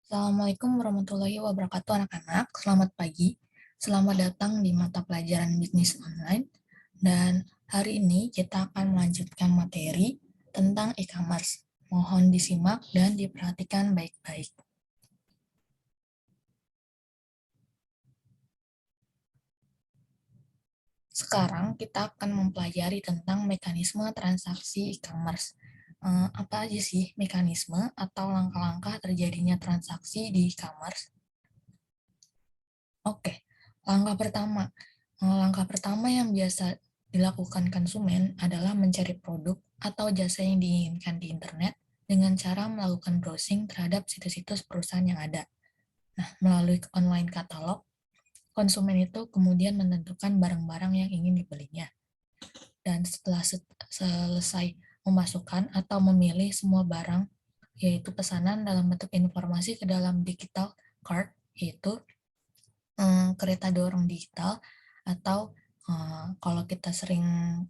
Assalamualaikum warahmatullahi wabarakatuh anak-anak. Selamat pagi. Selamat datang di mata pelajaran bisnis online. Dan hari ini kita akan melanjutkan materi tentang e-commerce. Mohon disimak dan diperhatikan baik-baik. Sekarang kita akan mempelajari tentang mekanisme transaksi e-commerce. Apa aja sih mekanisme atau langkah-langkah terjadinya transaksi di e-commerce? Oke, langkah pertama. Langkah pertama yang biasa dilakukan konsumen adalah mencari produk atau jasa yang diinginkan di internet dengan cara melakukan browsing terhadap situs-situs perusahaan yang ada. Nah, melalui online katalog, konsumen itu kemudian menentukan barang-barang yang ingin dibelinya. Dan setelah selesai memasukkan atau memilih semua barang, yaitu pesanan dalam bentuk informasi ke dalam digital cart, yaitu kereta dorong digital, atau kalau kita sering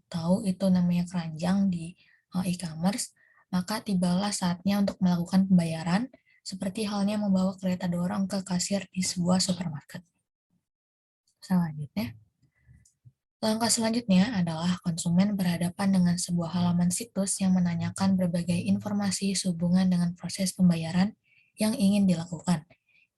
tahu itu namanya keranjang di e-commerce, maka tibalah saatnya untuk melakukan pembayaran, seperti halnya membawa kereta dorong ke kasir di sebuah supermarket. Langkah selanjutnya adalah konsumen berhadapan dengan sebuah halaman situs yang menanyakan berbagai informasi sehubungan dengan proses pembayaran yang ingin dilakukan.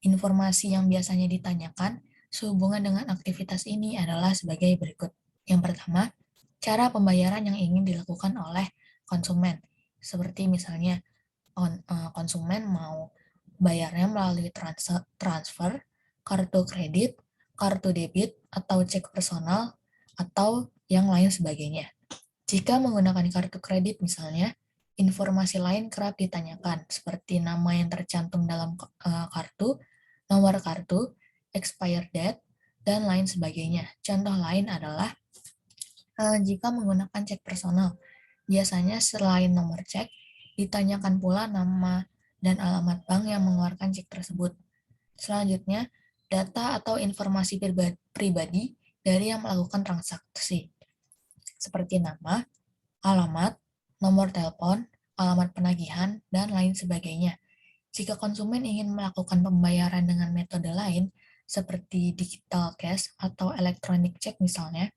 Informasi yang biasanya ditanyakan sehubungan dengan aktivitas ini adalah sebagai berikut. Yang pertama, cara pembayaran yang ingin dilakukan oleh konsumen. Seperti misalnya konsumen mau bayarnya melalui transfer, kartu kredit, kartu debit, atau cek personal, atau yang lain sebagainya. Jika menggunakan kartu kredit misalnya, informasi lain kerap ditanyakan, seperti nama yang tercantum dalam kartu, nomor kartu, expired date, dan lain sebagainya. Contoh lain adalah jika menggunakan cek personal, biasanya selain nomor cek, ditanyakan pula nama dan alamat bank yang mengeluarkan cek tersebut. Selanjutnya, data atau informasi pribadi dari yang melakukan transaksi, seperti nama, alamat, nomor telepon, alamat penagihan, dan lain sebagainya. Jika konsumen ingin melakukan pembayaran dengan metode lain, seperti digital cash atau electronic check misalnya,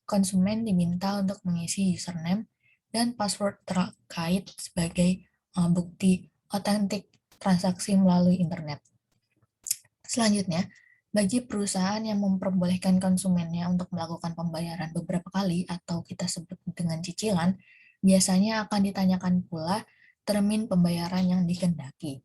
konsumen diminta untuk mengisi username dan password terkait sebagai bukti otentik transaksi melalui internet. Selanjutnya, bagi perusahaan yang memperbolehkan konsumennya untuk melakukan pembayaran beberapa kali atau kita sebut dengan cicilan, biasanya akan ditanyakan pula termin pembayaran yang dikehendaki.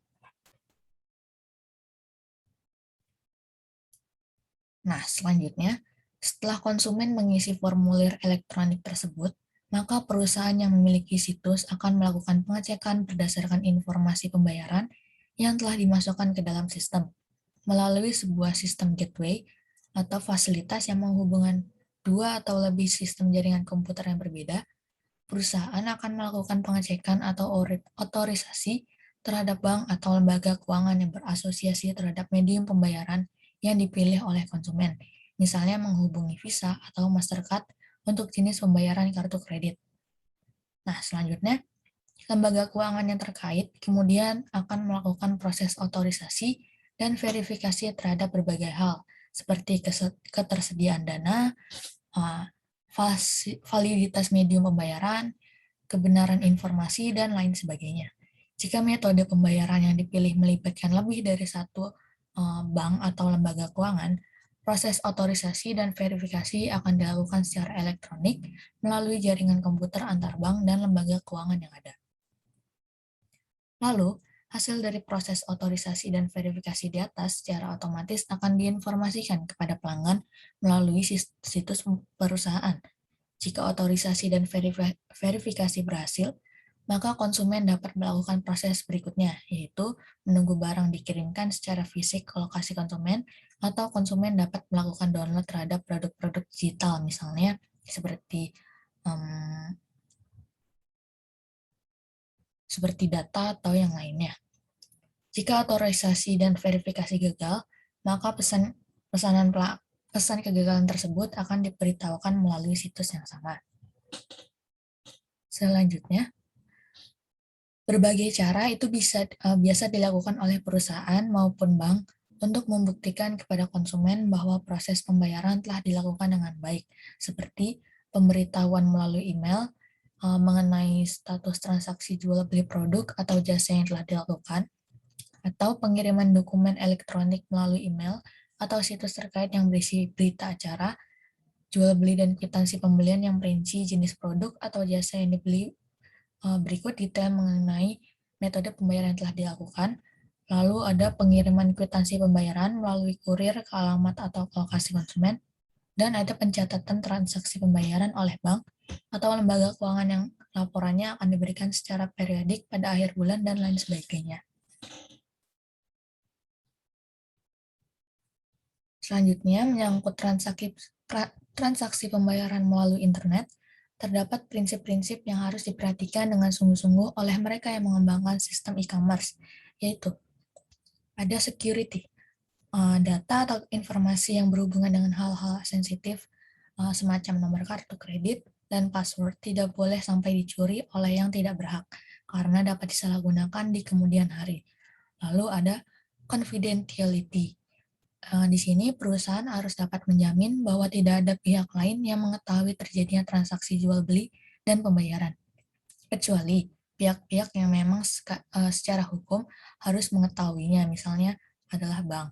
Nah, selanjutnya, setelah konsumen mengisi formulir elektronik tersebut, maka perusahaan yang memiliki situs akan melakukan pengecekan berdasarkan informasi pembayaran yang telah dimasukkan ke dalam sistem. Melalui sebuah sistem gateway atau fasilitas yang menghubungkan dua atau lebih sistem jaringan komputer yang berbeda, perusahaan akan melakukan pengecekan atau otorisasi terhadap bank atau lembaga keuangan yang berasosiasi terhadap medium pembayaran yang dipilih oleh konsumen, misalnya menghubungi Visa atau Mastercard untuk jenis pembayaran kartu kredit. Nah, selanjutnya, lembaga keuangan yang terkait kemudian akan melakukan proses otorisasi dan verifikasi terhadap berbagai hal, seperti ketersediaan dana, validitas medium pembayaran, kebenaran informasi, dan lain sebagainya. Jika metode pembayaran yang dipilih melibatkan lebih dari satu bank atau lembaga keuangan, proses otorisasi dan verifikasi akan dilakukan secara elektronik melalui jaringan komputer antar bank dan lembaga keuangan yang ada. Lalu, hasil dari proses otorisasi dan verifikasi di atas secara otomatis akan diinformasikan kepada pelanggan melalui situs perusahaan. Jika otorisasi dan verifikasi berhasil, maka konsumen dapat melakukan proses berikutnya, yaitu menunggu barang dikirimkan secara fisik ke lokasi konsumen, atau konsumen dapat melakukan download terhadap produk-produk digital, misalnya seperti data atau yang lainnya. Jika otorisasi dan verifikasi gagal, maka pesan kegagalan tersebut akan diberitahukan melalui situs yang sama. Selanjutnya, Berbagai cara itu biasa dilakukan oleh perusahaan maupun bank untuk membuktikan kepada konsumen bahwa proses pembayaran telah dilakukan dengan baik, seperti pemberitahuan melalui email mengenai status transaksi jual beli produk atau jasa yang telah dilakukan, atau pengiriman dokumen elektronik melalui email atau situs terkait yang berisi berita acara, jual beli dan kwitansi pembelian yang merinci jenis produk atau jasa yang dibeli. Berikut detail mengenai metode pembayaran yang telah dilakukan. Lalu ada pengiriman kwitansi pembayaran melalui kurir ke alamat atau ke lokasi konsumen, dan ada pencatatan transaksi pembayaran oleh bank atau lembaga keuangan yang laporannya akan diberikan secara periodik pada akhir bulan dan lain sebagainya. Selanjutnya, menyangkut transaksi pembayaran melalui internet, terdapat prinsip-prinsip yang harus diperhatikan dengan sungguh-sungguh oleh mereka yang mengembangkan sistem e-commerce, yaitu ada security, data atau informasi yang berhubungan dengan hal-hal sensitif semacam nomor kartu kredit dan password tidak boleh sampai dicuri oleh yang tidak berhak, karena dapat disalahgunakan di kemudian hari. Lalu ada confidentiality. Di sini perusahaan harus dapat menjamin bahwa tidak ada pihak lain yang mengetahui terjadinya transaksi jual beli dan pembayaran, kecuali pihak-pihak yang memang secara hukum harus mengetahuinya, misalnya adalah bank.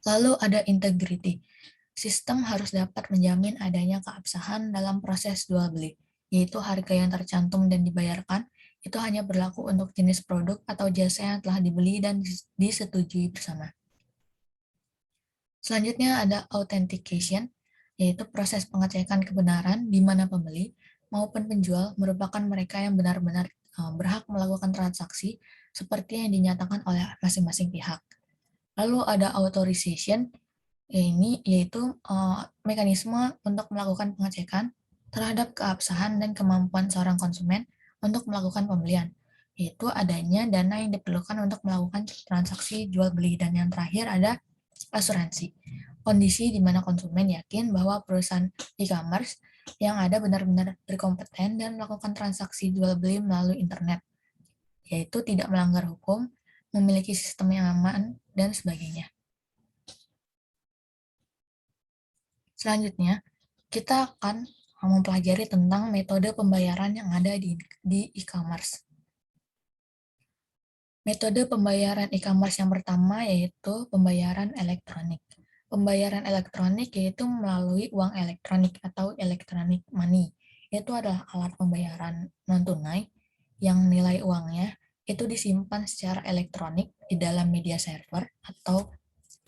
Lalu ada integrity. Sistem harus dapat menjamin adanya keabsahan dalam proses jual beli, yaitu harga yang tercantum dan dibayarkan itu hanya berlaku untuk jenis produk atau jasa yang telah dibeli dan disetujui bersama. Selanjutnya ada authentication, yaitu proses pengecekan kebenaran di mana pembeli maupun penjual merupakan mereka yang benar-benar berhak melakukan transaksi seperti yang dinyatakan oleh masing-masing pihak. Lalu ada authorization, ini yaitu mekanisme untuk melakukan pengecekan terhadap keabsahan dan kemampuan seorang konsumen untuk melakukan pembelian, yaitu adanya dana yang diperlukan untuk melakukan transaksi jual beli. Dan yang terakhir ada asuransi, kondisi di mana konsumen yakin bahwa perusahaan e-commerce yang ada benar-benar berkompeten dan melakukan transaksi jual beli melalui internet, yaitu tidak melanggar hukum, memiliki sistem yang aman, dan sebagainya. Selanjutnya, kita akan mempelajari tentang metode pembayaran yang ada di e-commerce. Metode pembayaran e-commerce yang pertama yaitu pembayaran elektronik. Pembayaran elektronik yaitu melalui uang elektronik atau electronic money. Itu adalah alat pembayaran non-tunai yang nilai uangnya itu disimpan secara elektronik di dalam media server atau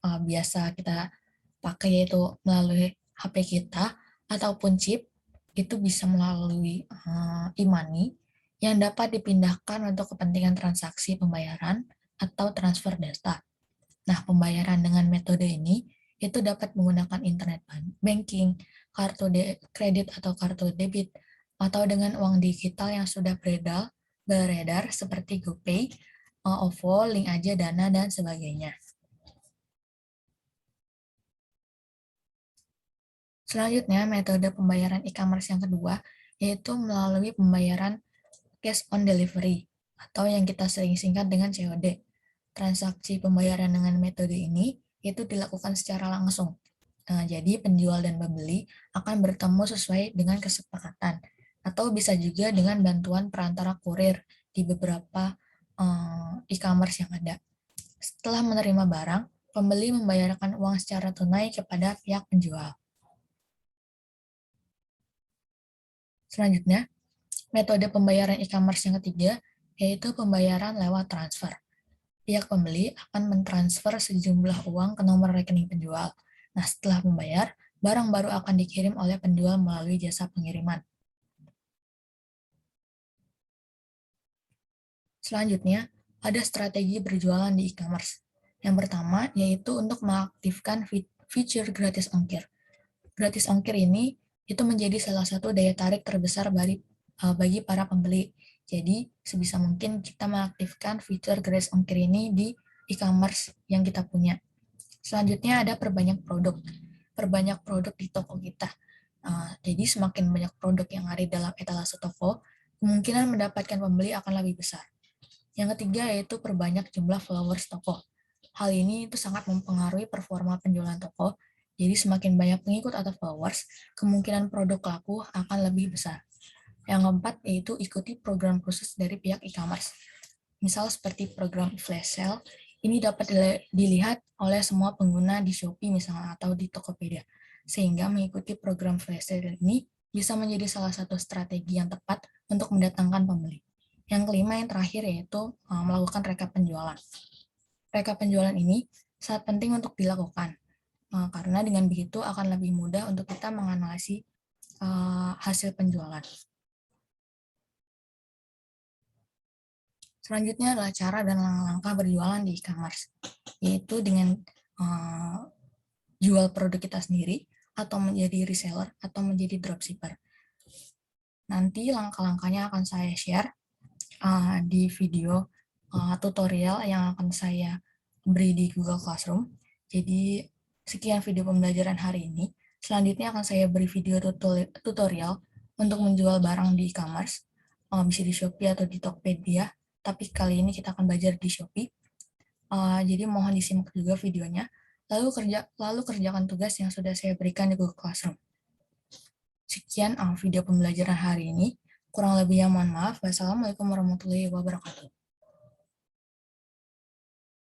biasa kita pakai yaitu melalui HP kita ataupun chip, itu bisa melalui e-money yang dapat dipindahkan untuk kepentingan transaksi pembayaran atau transfer data. Nah, pembayaran dengan metode ini itu dapat menggunakan internet banking, kartu kredit atau kartu debit, atau dengan uang digital yang sudah beredar seperti GoPay, OVO, Link Aja Dana, dan sebagainya. Selanjutnya, metode pembayaran e-commerce yang kedua, yaitu melalui pembayaran cash on delivery, atau yang kita sering singkat dengan COD. Transaksi pembayaran dengan metode ini itu dilakukan secara langsung. Nah, jadi penjual dan pembeli akan bertemu sesuai dengan kesepakatan, atau bisa juga dengan bantuan perantara kurir di beberapa e-commerce yang ada. Setelah menerima barang, pembeli membayarkan uang secara tunai kepada pihak penjual. Selanjutnya, metode pembayaran e-commerce yang ketiga, yaitu pembayaran lewat transfer. Pihak pembeli akan mentransfer sejumlah uang ke nomor rekening penjual. Nah, setelah membayar, barang baru akan dikirim oleh penjual melalui jasa pengiriman. Selanjutnya, ada strategi berjualan di e-commerce. Yang pertama, yaitu untuk mengaktifkan fitur gratis ongkir. Gratis ongkir ini itu menjadi salah satu daya tarik terbesar bagi para pembeli. Jadi, sebisa mungkin kita mengaktifkan fitur gratis ongkir ini di e-commerce yang kita punya. Selanjutnya ada perbanyak produk. Perbanyak produk di toko kita. Jadi, semakin banyak produk yang ada dalam etalase toko, kemungkinan mendapatkan pembeli akan lebih besar. Yang ketiga yaitu perbanyak jumlah followers toko. Hal ini itu sangat mempengaruhi performa penjualan toko, jadi semakin banyak pengikut atau followers, kemungkinan produk laku akan lebih besar. Yang keempat yaitu ikuti program khusus dari pihak e-commerce. Misal seperti program flash sale, ini dapat dilihat oleh semua pengguna di Shopee misalnya atau di Tokopedia. Sehingga mengikuti program flash sale ini bisa menjadi salah satu strategi yang tepat untuk mendatangkan pembeli. Yang kelima yang terakhir yaitu melakukan rekap penjualan. Rekap penjualan ini sangat penting untuk dilakukan karena dengan begitu akan lebih mudah untuk kita menganalisis hasil penjualan. Selanjutnya adalah cara dan langkah berjualan di e-commerce, yaitu dengan jual produk kita sendiri, atau menjadi reseller, atau menjadi dropshipper. Nanti langkah-langkahnya akan saya share di video tutorial yang akan saya beri di Google Classroom. Jadi, sekian video pembelajaran hari ini. Selanjutnya akan saya beri video tutorial untuk menjual barang di e-commerce, bisa di Shopee atau di Tokopedia, tapi kali ini kita akan belajar di Shopee. Jadi mohon disimak juga videonya, lalu kerjakan tugas yang sudah saya berikan di Google Classroom. Sekian video pembelajaran hari ini. Kurang lebihnya mohon maaf. Wassalamualaikum warahmatullahi wabarakatuh.